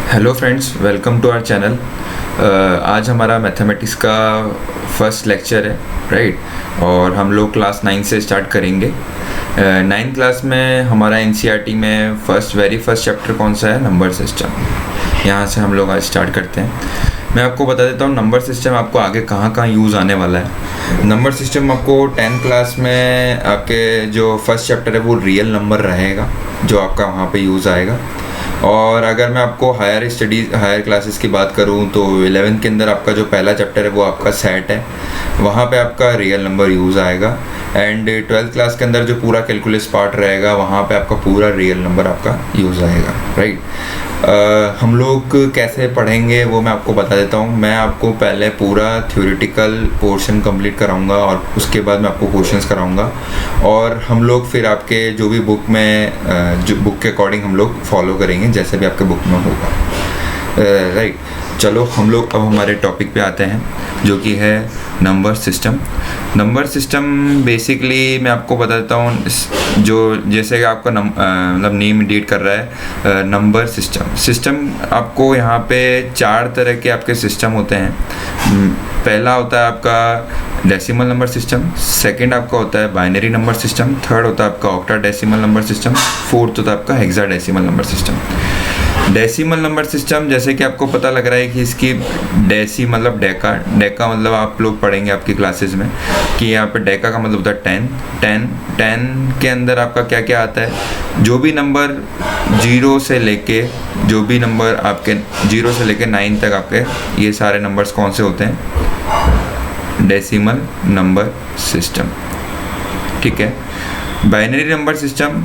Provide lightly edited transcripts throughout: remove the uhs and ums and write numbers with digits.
Hello friends, welcome to our channel. आज हमारा mathematics का फर्स्ट लेक्चर है, राइट। और हम लोग क्लास 9 से स्टार्ट करेंगे। 9th क्लास में हमारा एनसीईआरटी में वेरी फर्स्ट चैप्टर कौन सा है? Number system. यहाँ से हम लोग आज स्टार्ट करते हैं। मैं आपको बता देता हूँ नंबर सिस्टम आपको आगे कहाँ कहाँ यूज़ आने वाला है। नंबर सिस्टम आपको 10th क्लास में आपके जो फर्स्ट चैप्टर है वो रियल नंबर रहेगा, जो आपका वहाँ पे यूज़ आएगा। और अगर मैं आपको हायर क्लासेस की बात करूँ तो 11th के अंदर आपका जो पहला चैप्टर है वो आपका सेट है, वहाँ पे आपका रियल नंबर यूज़ आएगा। एंड 12th क्लास के अंदर जो पूरा कैलकुलस पार्ट रहेगा वहाँ पे आपका पूरा रियल नंबर आपका यूज़ आएगा, राइट। हम लोग कैसे पढ़ेंगे वो मैं आपको बता देता हूँ। मैं आपको पहले पूरा थ्योरेटिकल पोर्शन कंप्लीट कराऊंगा और उसके बाद मैं आपको क्वेश्चंस कराऊंगा, और हम लोग फिर आपके जो भी बुक के अकॉर्डिंग हम लोग फॉलो करेंगे जैसे भी आपके बुक में होगा, राइट। चलो हम लोग अब हमारे टॉपिक पे आते हैं जो कि है number system. Number system basically मैं आपको बता देता हूँ, जो जैसे कि आपका मतलब नेम इंडिकेट कर रहा है नंबर सिस्टम आपको यहाँ पे 4 तरह के आपके सिस्टम होते हैं। पहला होता है आपका डेसिमल नंबर सिस्टम, सेकंड आपका होता है बाइनरी नंबर सिस्टम, थर्ड होता है आपका ऑक्टाडेसिमल नंबर सिस्टम, फोर्थ होता है आपका hexadecimal number system. Decimal number system जैसे कि आपको पता लग रहा है कि इसकी डेसी मतलब डेका मतलब आप लोग पढ़ेंगे आपकी क्लासेस में कि यहाँ पे डेका का मतलब होता है 10 के अंदर आपका क्या क्या आता है। जो भी नंबर 0 से लेके 9 तक आपके ये सारे नंबर्स कौन से होते हैं? डेसिमल नंबर सिस्टम, ठीक है। बाइनरी नंबर सिस्टम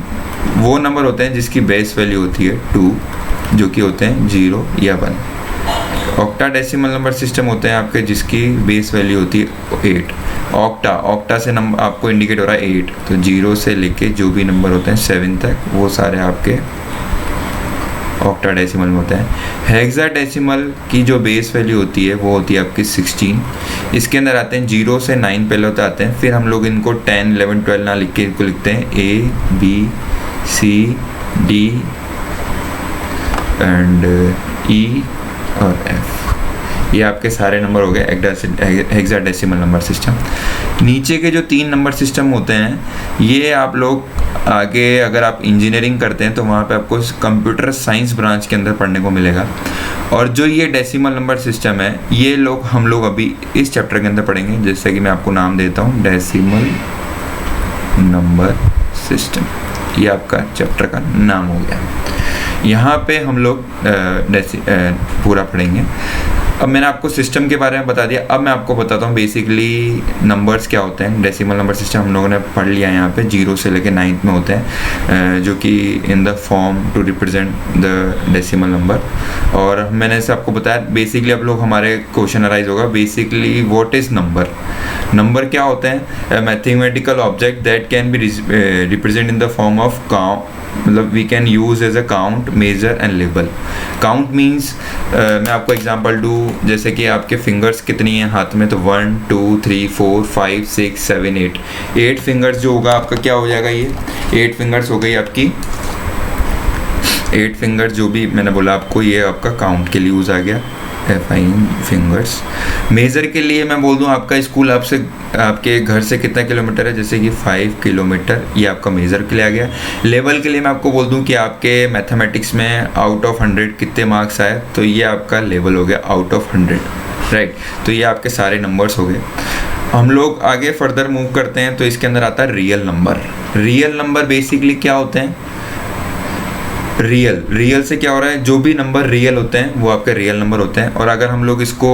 वो नंबर होते हैं जिसकी बेस वैल्यू होती है 2, जो कि होते हैं 0 या 1। ऑक्टाडेसिमल नंबर सिस्टम होते हैं आपके जिसकी बेस वैल्यू होती है 8। ऑक्टा से नंबर आपको इंडिकेट हो रहा है 8, तो 0 से लेके जो भी नंबर होते हैं 7 तक वो सारे आपके ऑक्टाडेसिमल में होते हैं। हेक्साडेसिमल की जो बेस वैल्यू होती है वो होती है आपकी 16। इसके अंदर आते हैं 0 से 9 पहले होते आते हैं, फिर हम लोग इनको 10, 11, 12 ना लिख के इनको लिखते हैं A, B, C, D and E और F। ये आपके सारे नंबर हो गए हेक्साडेसिमल नंबर सिस्टम। नीचे के जो 3 नंबर सिस्टम होते हैं ये आप लोग आगे अगर आप इंजीनियरिंग करते हैं तो वहाँ पे आपको कंप्यूटर साइंस ब्रांच के अंदर पढ़ने को मिलेगा। और जो ये डेसिमल नंबर सिस्टम है ये हम लोग अभी इस चैप्टर के अंदर पढ़ेंगे, जैसे कि मैं आपको नाम देता हूँ डेसिमल नंबर सिस्टम। ये आपका चैप्टर का नाम हो गया। यहाँ पे हम लोग पूरा पढ़ेंगे। अब मैंने आपको सिस्टम के बारे में बता दिया, अब मैं आपको बताता हूँ बेसिकली नंबर्स क्या होते हैं। डेसिमल नंबर सिस्टम हम लोगों ने पढ़ लिया यहाँ पे 0 से लेकर 9 में होते हैं, जो कि in the form to represent the decimal number. और मैंने से आपको बताया बेसिकली अब लोग हमारे क्वेश्चन अराइज होगा बेसिकली व्हाट इज़ नंबर क्या होते हैं? Mathematical object that can be represent in the form of मतलब we can use as a count, measure and label. Count means मैं आपको एग्जांपल दूँ, जैसे कि आपके फिंगर्स कितनी हैं हाथ में, तो 1 2 3 4 5 6 7 8 फिंगर्स जो होगा आपका क्या हो जाएगा? ये 8 फिंगर्स हो गई आपकी। 8 फिंगर्स जो भी मैंने बोला आपको ये आपका काउंट के लिए यूज़ आ गया, फिंगर्स। मेज़र के लिए मैं बोल दूं आपका स्कूल आपके घर से कितना किलोमीटर है, जैसे कि 5 किलोमीटर, ये आपका मेज़र के लिए आ गया। लेवल के लिए मैं आपको बोल दूं कि आपके मैथमेटिक्स में आउट ऑफ 100 कितने मार्क्स आए, तो ये आपका लेवल हो गया आउट ऑफ 100, राइट। तो ये आपके सारे नंबर्स हो गए। हम लोग आगे फर्दर मूव करते हैं तो इसके अंदर आता है रियल नंबर बेसिकली क्या होते हैं? रियल से क्या हो रहा है? जो भी नंबर रियल होते हैं वो आपके रियल नंबर होते हैं। और अगर हम लोग इसको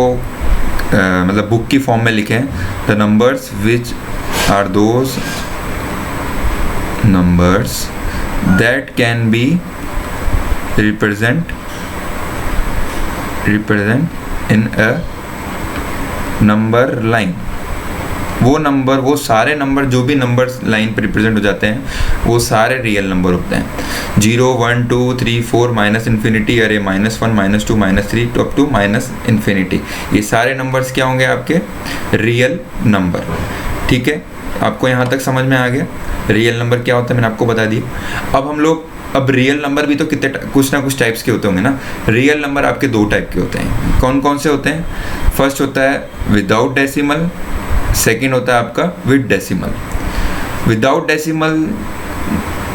मतलब बुक की फॉर्म में लिखें, the numbers which are those numbers that can be represent in a number line. वो सारे नंबर जो भी नंबर लाइन पर रिप्रेजेंट हो जाते हैं वो सारे रियल नंबर होते हैं। 0 1 2 3 4 माइनस इन्फिनिटी, अरे -1 -2 -3 अप टू -इन्फिनिटी, ये सारे नंबर्स क्या होंगे? आपके रियल नंबर, ठीक है। आपको यहाँ तक समझ में आ गया रियल नंबर क्या होता है, मैंने आपको बता दिया। अब हम लोग अब रियल नंबर भी तो कितने कुछ ना कुछ टाइप्स के होते होंगे ना। रियल नंबर आपके 2 टाइप के होते हैं। कौन कौन से होते हैं? फर्स्ट होता है विदाउट डेसिमल, सेकंड होता है आपका विद डेसिमल। विदाउट डेसिमल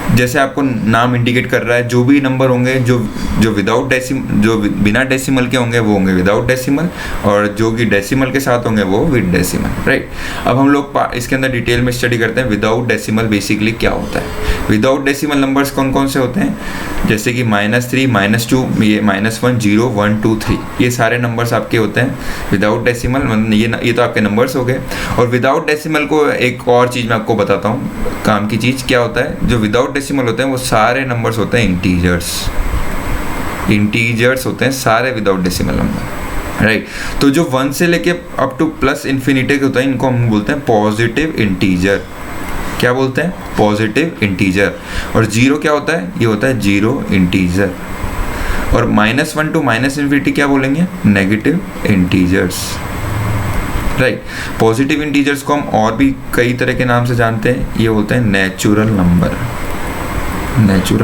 जैसे आपको नाम इंडिकेट कर रहा है, जो भी नंबर होंगे जो विदाउट डेसिमल, जो बिना डेसिमल के होंगे वो होंगे विदाउट डेसिमल, और जो कि डेसिमल के साथ होंगे वो विद डेसिमल, राइट। अब हम लोग इसके अंदर डिटेल में स्टडी करते हैं विदाउट डेसिमल बेसिकली क्या होता है। विदाउट डेसिमल नंबर्स कौन कौन से होते हैं? जैसे कि -3, -2, ये -1, 0, 1, 2, 3, ये सारे नंबर्स आपके होते हैं विदाउट डेसिमल। मतलब ये तो आपके नंबर्स हो गए। और विदाउट डेसिमल को एक और चीज़ मैं आपको बताता हूँ, काम की चीज़ क्या होता है। जो विदाउट डेसिमल होते हैं वो सारे नंबर्स होते हैं इंटीजर्स होते हैं सारे विदाउट डेसिमल नंबर, राइट। तो जो 1 से लेके अप टू प्लस इन्फिनिटी के होता है, इनको हम बोलते हैं पॉजिटिव इंटीजर। क्या बोलते हैं? Positive integer. और 0 क्या होता है? ये होता है 0 इंटीजर। और -1 टू -इन्फिनिटी क्या बोलेंगे? Negative integers, right. Positive integers को हम और भी कई तरह के नाम से जानते हैं। ये बोलते हैं नेचुरल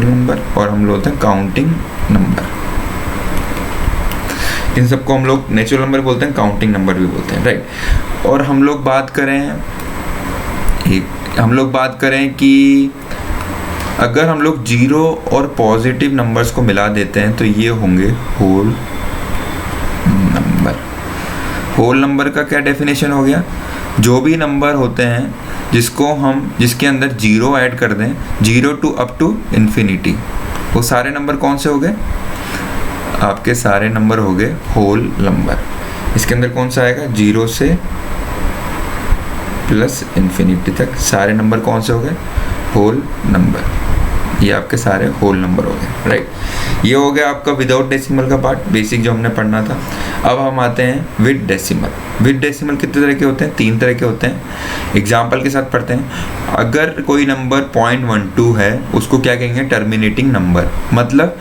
नंबर, और हम लोग बोलते हैं काउंटिंग नंबर। इन सबको हम लोग नेचुरल नंबर बोलते हैं, काउंटिंग नंबर भी बोलते हैं, राइट। और हम लोग बात करें कि अगर हम लोग 0 और पॉजिटिव नंबर्स को मिला देते हैं तो ये होंगे होल नंबर। होल नंबर का क्या डेफिनेशन हो गया? जो भी नंबर होते हैं जिसके अंदर 0 ऐड कर दें, 0 टू अप टू इन्फिनिटी, वो सारे नंबर कौन से हो गए? आपके सारे नंबर हो गए होल नंबर। इसके अंदर कौन सा आएगा? 0 से प्लस इन्फिनिटी तक सारे नंबर कौन से हो गए? Whole number. ये आपके सारे होल नंबर हो गए, राइट। ये हो गया आपका विदाउट डेसिमल का पार्ट, बेसिक जो हमने पढ़ना था। अब हम आते हैं विद डेसिमल। विद डेसिमल कितने तरह के होते हैं? 3 तरह के होते हैं। एग्जाम्पल के साथ पढ़ते हैं। अगर कोई नंबर 0.12 है, उसको क्या कहेंगे? Terminating number. मतलब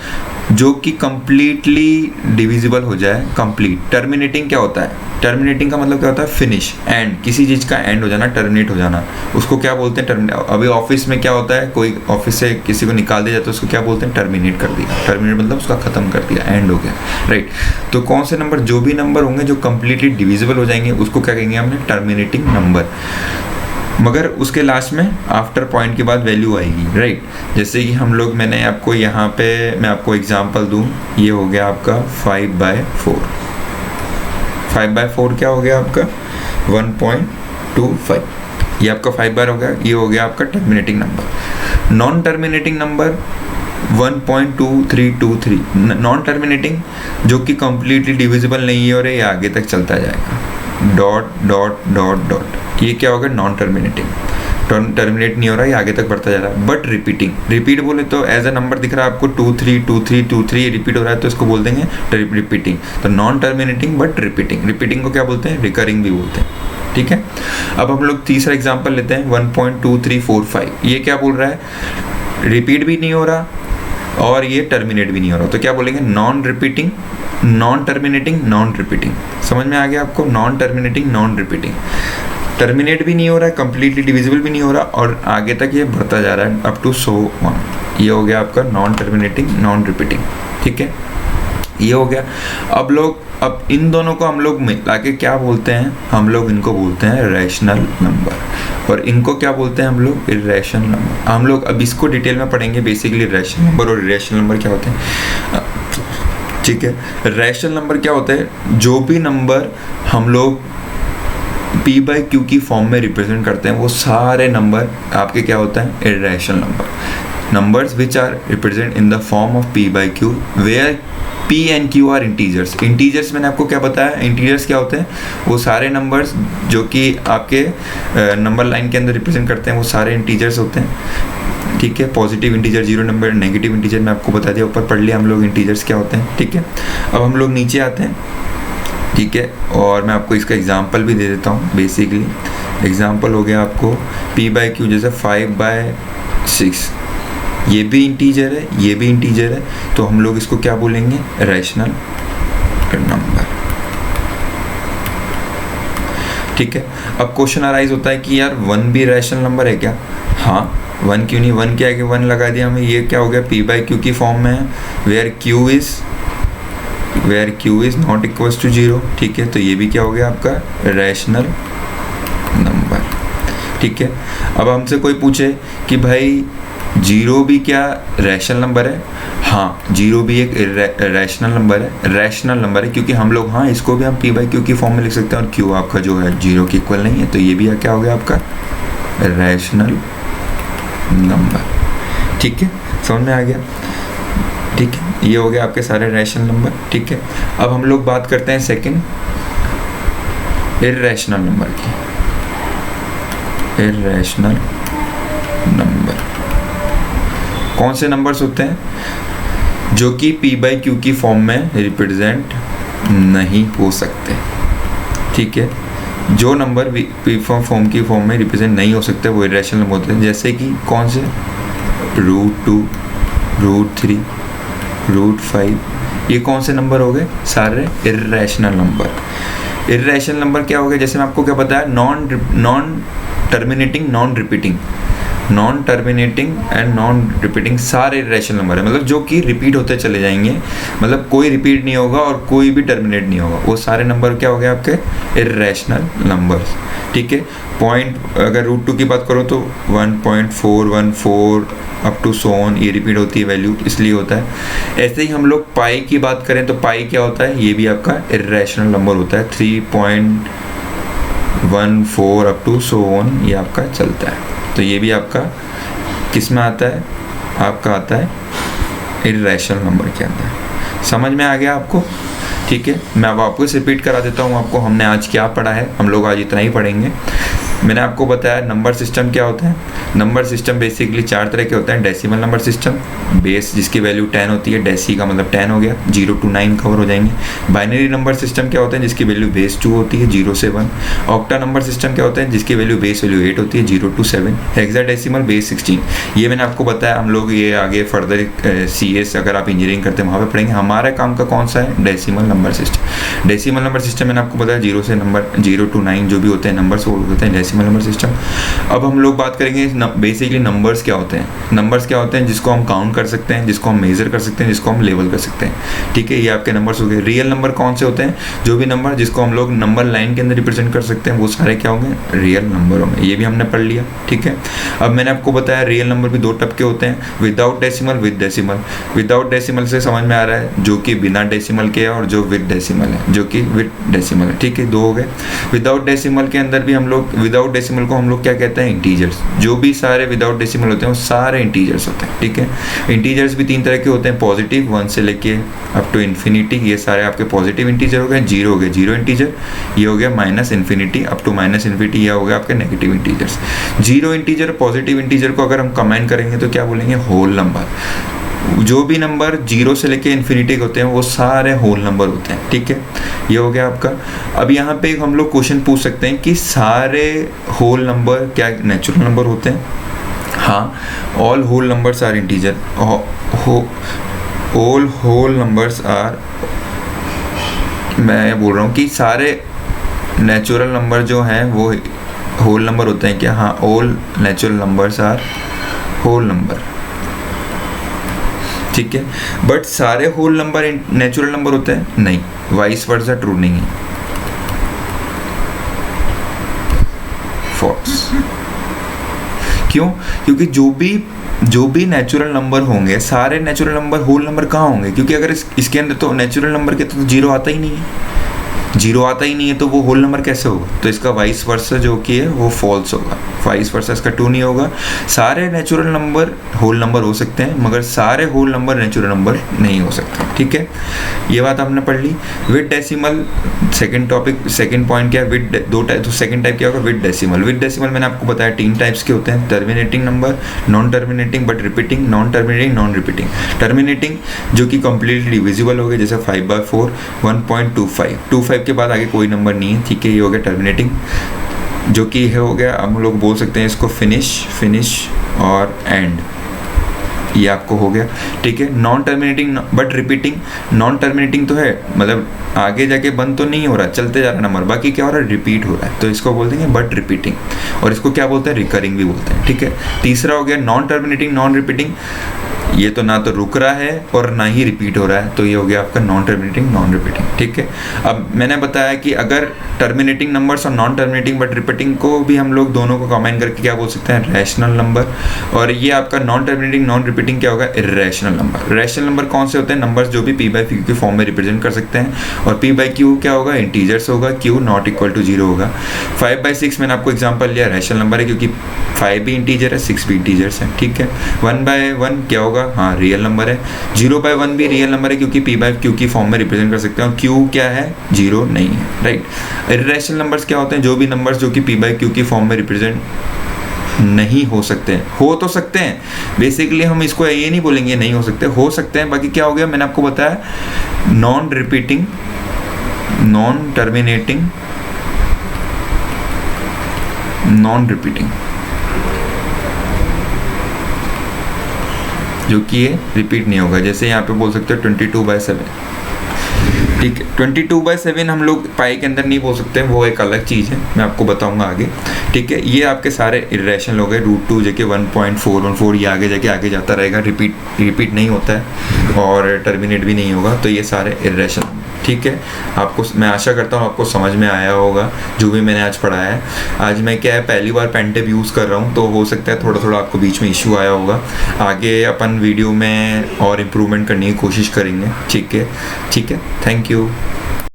जो कि कंप्लीटली डिविजिबल हो जाए, कंप्लीट। टर्मिनेटिंग क्या होता है? टर्मिनेटिंग का मतलब क्या होता है? फिनिश, एंड, किसी चीज़ का एंड हो जाना, टर्मिनेट हो जाना, उसको क्या बोलते हैं? अभी ऑफिस में क्या होता है, कोई ऑफिस से किसी को निकाल दिया जाता है, उसको क्या बोलते हैं? टर्मिनेट कर दिया। टर्मिनेट मतलब उसका खत्म कर दिया, एंड हो गया, राइट। तो कौन से नंबर, जो भी नंबर होंगे जो कंप्लीटली डिविजिबल हो जाएंगे, उसको क्या कहेंगे हमने? Terminating number. मगर उसके लास्ट में आफ्टर पॉइंट के बाद वैल्यू आएगी, राइट। जैसे कि हम लोग, मैंने आपको यहाँ पे मैं आपको एग्जांपल दूँ, ये हो गया आपका 5/4। 5/4 क्या हो गया आपका? 1.25। ये आपका 5 बार हो गया। ये हो गया आपका terminating number. Non terminating number 1.2323। Non terminating जो कि कंप्लीटली डिविजिबल नहीं है और ये आगे तक चलता जाएगा, डॉट डॉट डॉट डॉट, ये क्या होगा? Non terminating. टर्मिनेट नहीं हो रहा है, आगे तक बढ़ता जा रहा है, बट रिपीटिंग। रिपीट बोले तो एज अ नंबर दिख रहा है आपको 232323, रिपीट हो रहा है तो इसको बोल देंगे रिपीटिंग। तो non terminating but repeating. Repeating को क्या बोलते हैं? रिकरिंग भी बोलते हैं, ठीक है। अब हम लोग तीसरा एग्जाम्पल लेते हैं, 1.2345। ये क्या बोल रहा है? रिपीट भी नहीं हो रहा और ये टर्मिनेट भी नहीं हो रहा, तो क्या बोलेंगे? Non repeating, non terminating, non repeating. समझ में आ गया आपको? Non terminating, non repeating. Terminate भी नहीं हो रहा है, कंप्लीटली डिविजिबल भी नहीं हो रहा, और आगे तक ये बढ़ता जा रहा है अप टू सो ऑन। ये हो गया आपका नॉन टर्मिनेटिंग, नॉन रिपीटिंग, ठीक है। ये हो गया। अब इन दोनों को हम लोग मिला के क्या बोलते हैं? हम लोग इनको बोलते हैं रैशनल नंबर, और इनको क्या बोलते हैं हम लोग? Irrational number. हम लोग अब इसको डिटेल में पढ़ेंगे, बेसिकली रैशनल नंबर और इर्रेशनल नंबर क्या होते हैं, ठीक है। रैशनल नंबर क्या होता है? जो भी नंबर हम लोग p/q की फॉर्म में रिप्रेजेंट करते हैं, वो सारे नंबर आपके क्या होता है? Irrational number. Numbers which are represent in the form of p/q where p and q are integers. Integers मैंने आपको क्या बताया? इंटीजर्स क्या होते हैं? वो सारे नंबर्स जो कि आपके नंबर लाइन के अंदर रिप्रेजेंट करते हैं, वो सारे इंटीजर्स होते हैं, ठीक है। Positive integer 0 number, negative integer मैं आपको बता दिया, ऊपर पढ़ लिया हम लोग इंटीजर्स क्या होते हैं, ठीक है। अब हम लोग नीचे आते हैं, ठीक है, और मैं आपको इसका एग्जांपल भी दे देता हूँ। बेसिकली एग्जांपल हो गया आपको p/q, जैसे 5/6, ये भी इंटीजर है, ये भी इंटीजर है, तो हम लोग इसको क्या बोलेंगे? रैशनल नंबर, ठीक है। अब क्वेश्चन अराइज होता है कि यार 1 भी रैशनल नंबर है क्या? हाँ, 1 क्यों नहीं, 1 के आगे 1 लगा दिया हमें, ये क्या हो गया, पी बाई क्यू की फॉर्म में है, where Q is not equals to 0, ठीक है। तो ये भी क्या हो गया आपका रैशनल नंबर, ठीक है। अब हमसे कोई पूछे कि भाई 0 भी क्या रैशनल नंबर है, हाँ 0 भी एक रैशनल नंबर है, क्योंकि हम लोग हाँ इसको भी हम पी बाई क्यू की फॉर्म में लिख सकते हैं, और क्यू आपका जो है 0 के इक्वल नहीं है, तो ये भी क्या हो गया आपका रैशनल नंबर, ठीक है, समझ में आ गया, ठीक है। ये हो गया आपके सारे रैशनल नंबर, ठीक है। अब हम लोग बात करते हैं सेकंड इर्रेशनल नंबर की। इर्रेशनल नंबर कौन से नंबर्स होते हैं जो कि पी बाई क्यू की फॉर्म में रिप्रेजेंट नहीं हो सकते, ठीक है। जो नंबर पी फॉर्म की फॉर्म में रिप्रेजेंट नहीं हो सकते वो इर्रेशनल नंबर होते हैं, जैसे कि कौन से, √2, √3, √5, ये कौन से नंबर हो गए, सारे इर्रेशनल नंबर। इर्रेशनल नंबर क्या हो गया, जैसे मैं आपको क्या बताया, नॉन टर्मिनेटिंग, नॉन रिपीटिंग सारे इर्रेशनल नंबर है, मतलब जो कि रिपीट होते चले जाएंगे, मतलब कोई रिपीट नहीं होगा और कोई भी टर्मिनेट नहीं होगा, वो सारे नंबर क्या हो गए आपके इर्रेशनल नंबर्स, ठीक है। पॉइंट अगर √2 की बात करो तो 1.414 अप टू सो ऑन, ये रिपीट होती है वैल्यू, इसलिए होता है। ऐसे ही हम लोग पाई की बात करें तो पाई क्या होता है, ये भी आपका इर्रेशनल नंबर होता है, 3.14 अप टू सो ऑन, ये आपका चलता है, तो ये भी आपका किस में आता है, आपका आता है इर्रेशनल नंबर के अंदर। समझ में आ गया आपको, ठीक है। मैं अब आपको रिपीट करा देता हूँ आपको, हमने आज क्या पढ़ा है, हम लोग आज इतना ही पढ़ेंगे। मैंने आपको बताया नंबर सिस्टम क्या होता है। नंबर सिस्टम बेसिकली 4 तरह के होते हैं। डेसिमल नंबर सिस्टम, बेस जिसकी वैल्यू 10 होती है, डेसी का मतलब 10 हो गया, 0 to 9 कवर हो जाएंगे। बाइनरी नंबर सिस्टम क्या होता है, जिसकी वैल्यू बेस 2 होती है, 0 से 1। ऑक्टा नंबर सिस्टम क्या होता है, जिसकी वैल्यू बेस वैल्यू 8 होती है, 0 to 7। हेक्साडेसिमल बेस 16, ये मैंने आपको बताया, हम लोग ये आगे फर्दर CS अगर आप इंजीनियरिंग करते हैं वहाँ पे पढ़ेंगे। हमारा काम का कौन सा है, decimal number system. Decimal number system मैंने आपको बताया 0 to 9 जो भी होते हैं नंबर, वो होते हैं डेसिमल नंबर सिस्टम। अब हम लोग बात करेंगे बेसिकली नंबर्स क्या होते हैं। नंबर्स क्या होते हैं, जिसको हम काउंट कर सकते हैं, जिसको हम मेजर कर सकते हैं, जिसको हम लेवल कर सकते हैं, ठीक है। ये आपके नंबर्स हो गए। रियल नंबर कौन से होते हैं, जो भी नंबर जिसको हम लोग नंबर लाइन के अंदर रिप्रेजेंट कर सकते हैं, वो सारे क्या होंगे, रियल नंबर होंगे। ये भी हमने पढ़ लिया, ठीक है। अब मैंने आपको बताया रियल नंबर भी 2 टाइप के होते हैं, without decimal, with decimal. Without decimal से समझ में आ रहा है जो कि बिना डेसिमल के है, और जो विद डेसिमल है जो कि विद डेसिमल है, ठीक है। 2 हो गए। विदाउट डेसिमल के अंदर भी हम लोग, विदाउट डेसिमल को हम लोग क्या कहते हैं, इंटीजर्स। जो भी सारे विदाउट डेसिमल होते हैं वो सारे इंटीजर्स होते हैं, ठीक है। इंटीजर्स भी 3 तरह के होते हैं, पॉजिटिव 1 से लेके अप टू इन्फिनिटी, ये सारे आपके पॉजिटिव इंटीजर हो गए। 0 हो गए 0 इंटीजर, ये हो गया -इन्फिनिटी अप टू -इन्फिनिटी, ये हो गया आपके negative integers. 0 integer positive integer को अगर हम कंबाइन करेंगे तो क्या बोलेंगे, होल नंबर। जो भी नंबर 0 से लेके इन्फिनिटी के होते हैं वो सारे होल नंबर होते हैं, ठीक है। ये हो गया आपका। अब यहाँ पे हम लोग क्वेश्चन पूछ सकते हैं कि सारे होल नंबर क्या नेचुरल नंबर होते हैं। हाँ, all whole numbers are integer. All whole numbers are, मैं बोल रहा हूँ कि सारे नेचुरल नंबर जो हैं वो होल नंबर होते हैं क्या, हाँ, all natural numbers are whole number, ठीक है। बट सारे होल नंबर नेचुरल नंबर होते हैं, नहीं, वाइस वर्सा ट्रू नहीं है, फॉल्स। क्यों, क्योंकि जो भी नेचुरल नंबर होंगे, सारे नेचुरल नंबर होल नंबर कहाँ होंगे, क्योंकि अगर इसके अंदर तो नेचुरल नंबर के तो 0 आता ही नहीं है, 0 आता ही नहीं है, तो वो होल नंबर कैसे होगा, तो इसका वाइस वर्सा जो कि है वो फॉल्स होगा, वाइस वर्सा इसका ट्रू नहीं होगा। सारे नेचुरल नंबर होल नंबर हो सकते हैं, मगर सारे होल नंबर नेचुरल नंबर नहीं हो सकते, ठीक है। ये बात आपने पढ़ ली। With decimal, second topic, second point क्या है, विद 2 टाइप, तो सेकंड टाइप क्या होगा, विद डेसिमल। विद डेसिमल मैंने आपको बताया 3 टाइप्स के होते हैं, terminating number, non terminating but repeating, non terminating, non repeating. Terminating जो कि कंप्लीटली डिविजिबल हो गए, जैसे 5/4, 1.25, 25 के बाद आगे कोई नंबर नहीं है, ठीक है, ये हो गया टर्मिनेटिंग। जो कि है हो गया, हम लोग बोल सकते हैं इसको फिनिश और एंड, ये आपको हो गया, ठीक है। Non terminating but repeating, non terminating तो है, मतलब आगे जाके बंद तो नहीं हो रहा, चलते जा रहा नंबर, बाकी क्या हो रहा है, रिपीट हो रहा है, तो इसको बोलते हैं बट रिपीटिंग, और इसको क्या बोलते हैं, रिकरिंग भी बोलते हैं, ठीक है। तीसरा हो गया नॉन टर्मिनेटिंग नॉन रिपीटिंग, ये तो ना तो रुक रहा है और ना ही रिपीट हो रहा है, तो ये हो गया आपका नॉन टर्मिनेटिंग नॉन रिपीटिंग, ठीक है। अब मैंने बताया कि अगर टर्मिनेटिंग नंबर्स और नॉन टर्मिनेटिंग बट रिपीटिंग को भी हम लोग दोनों को कंबाइन करके क्या बोल सकते हैं, रैशनल नंबर, और ये आपका नॉन टर्मिनेटिंग नॉन रिपीटिंग क्या होगा, इर्रेशनल नंबर। रैशनल नंबर कौन से होते हैं, नंबर्स जो भी p/q के फॉर्म में रिप्रेजेंट कर सकते हैं, और p/q क्या होगा, इंटीजर्स होगा, q नॉट इक्वल टू 0 होगा। 5/6 मैंने आपको एग्जांपल लिया, रैशनल नंबर है क्योंकि 5 भी इंटीजर है, 6 भी इंटीजर्स है, ठीक है। 1/1 क्या होगा, हाँ रियल नंबर है। 0/1 भी रियल नंबर है क्योंकि p/q की फॉर्म में रिप्रेजेंट कर सकते हैं, और q क्या है, 0 नहीं है, राइट। इर्रेशनल नंबर्स क्या होते हैं, जो भी नंबर्स जो कि p/q की फॉर्म में रिप्रेजेंट नहीं हो सकते हैं, हो to सकते हैं, बेसिकली हम इसको ये नहीं बोलेंगे नहीं हो सकते, हो सकते हैं। बाकी क्या हो गया, मैंने आपको बताया non repeating non terminating non repeating, जो कि ये रिपीट नहीं होगा। जैसे यहाँ पे बोल सकते हो 22/7, ठीक है। 22/7 हम लोग पाई के अंदर नहीं बोल सकते, वो एक अलग चीज़ है, मैं आपको बताऊंगा आगे, ठीक है। ये आपके सारे इर्रेशनल हो गए, √2 जैसे 1.414, ये आगे जाके आगे जाता रहेगा, रिपीट नहीं होता है और टर्मिनेट भी नहीं होगा, तो ये सारे इर्रेशनल, ठीक है। आपको मैं आशा करता हूँ आपको समझ में आया होगा जो भी मैंने आज पढ़ाया है। आज मैं क्या है पहली बार पेंटेप यूज़ कर रहा हूँ, तो हो सकता है थोड़ा थोड़ा आपको बीच में इशू आया होगा, आगे अपन वीडियो में और इम्प्रूवमेंट करने की कोशिश करेंगे, ठीक है। Thank you.